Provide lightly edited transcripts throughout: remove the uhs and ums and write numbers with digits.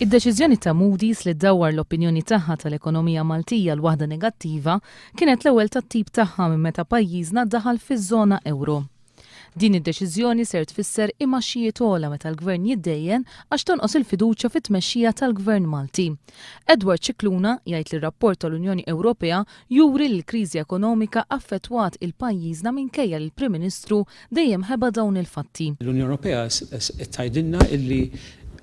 Id-deċiżjoni ta' Moody's li ddawwar l-opinjoni tagħha tal-ekonomija Maltija l waħda negattiva kienet l-ewwel tat-tip tagħha minn meta pajjiżna daħal fiż-żona euro. Din id-deċiżjoni ser tfisser imaxxijiet ogħla meta l-Gvern jiddejjen għax tonqos il-fiduċja fit-tmexxija tal-Gvern Malti. Edward Cicluna jgħid li r-rapport tal-Unjoni Ewropea juri li l-kriżi ekonomika affettwat il-pajjiżna minkejja li l-Prim Ministru dejjem ħeba dawn il-fatti. L-Unjoni Ewropea tgħidilna illi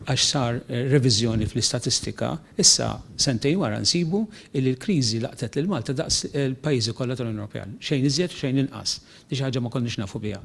għax sar reviżjoni fl-istatistika, issa sentejn wara nsibu illi l-kriżi laqtet lil Malta daqs il-pajjiżi kollha tal-Unjoni Ewropea. Xejn iżjed u xejn inqas. Di ħaġa ma konniex nafu biha.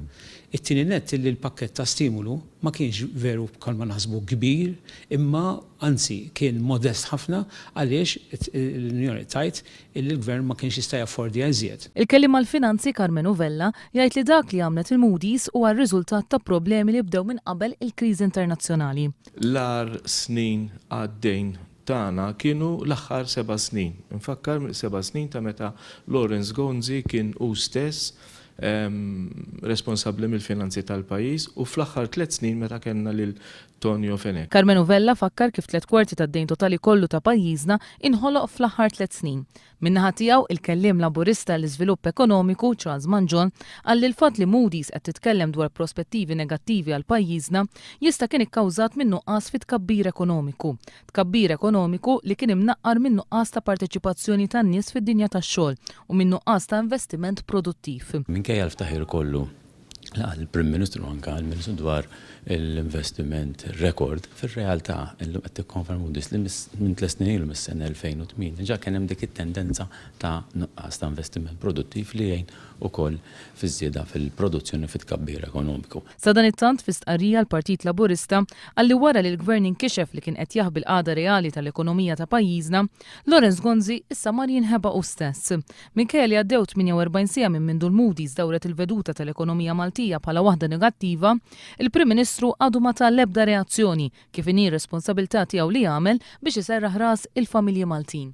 It-tieni nett illi l-pakkett ta' stimulu ma kienx veru bħal ma naħsbu kbir, imma anzi kien modest ħafna għaliex l-Unjoni tajt illi l-Gvern ma kienx jista' jaffordi iżjed. Il-kellim għall-Finanzi Carmen Uvella jgħid li dak li għamlet il-Moody's huwa r-riżultat ta' problemi li bdew minn qabel il-kriżi internazzjonali. L-ar snin għaddejn tagħna kienu l-aħħar 7 snin. Infakkar 7 snin ta' meta Lawrence Gonzi kien hu stess responsabbli mill-finanzi tal-pajjiż u fl-aħħar 3 snin meta kellna lil Tonio Fenek. Carmen Uvella fakkar kif 3/4 tad-dejn totali kollu ta' pajjiżna inħoloq fl-aħħar 3 snin. Min-naħa tiegħu il-kelliem laburista l-iżvilupp ekonomiku Charles Manjon għalli l-fatt li Moody's qed titkellem dwar prospettivi negattivi għal pajjiżna jista' kien ikkawżat minn nuqqas fi tkabbir ekonomiku. Tkabbir ekonomiku li kien imnaqqar minn nuqqas ta' parteċipazzjoni tan-nies fid-dinja tax-xogħol u minn nuqqas ta' investiment produttiv. Minkejja l-ftaħir kollu il-Prim Ministru anke l-Ministru dwar l-investiment rekord fir-realtà illum qed tikkonferma Moody's li minn 3 snin ilu mis-sena 2008 ġa kien hemm dik it-tendenza ta' nuqqas ta' investiment produttiv li jgħin ukoll fiż-żieda fil-produzzjoni fit-tkabbir ekonomiku. Sa dan it-tant fi stqarrija l-Partit Laburista għalli wara li l-Gvern inkixef li kien qed jaħbi l-qagħda reali tal-ekonomija ta' pajjiżna, Lawrence Gonzi issa mar jinħeba hu stess. Minkejja li għaddew 48 siegħa minn mindu l-Moody's dawret il-veduta tal-ekonomija Maltija bħala waħda negattiva, il-Prim Ministru għadu ma tal-ebda reazzjoni kif inhi r-responsabilità tiegħu li jagħmel biex iserraħ ras il-familji Maltin.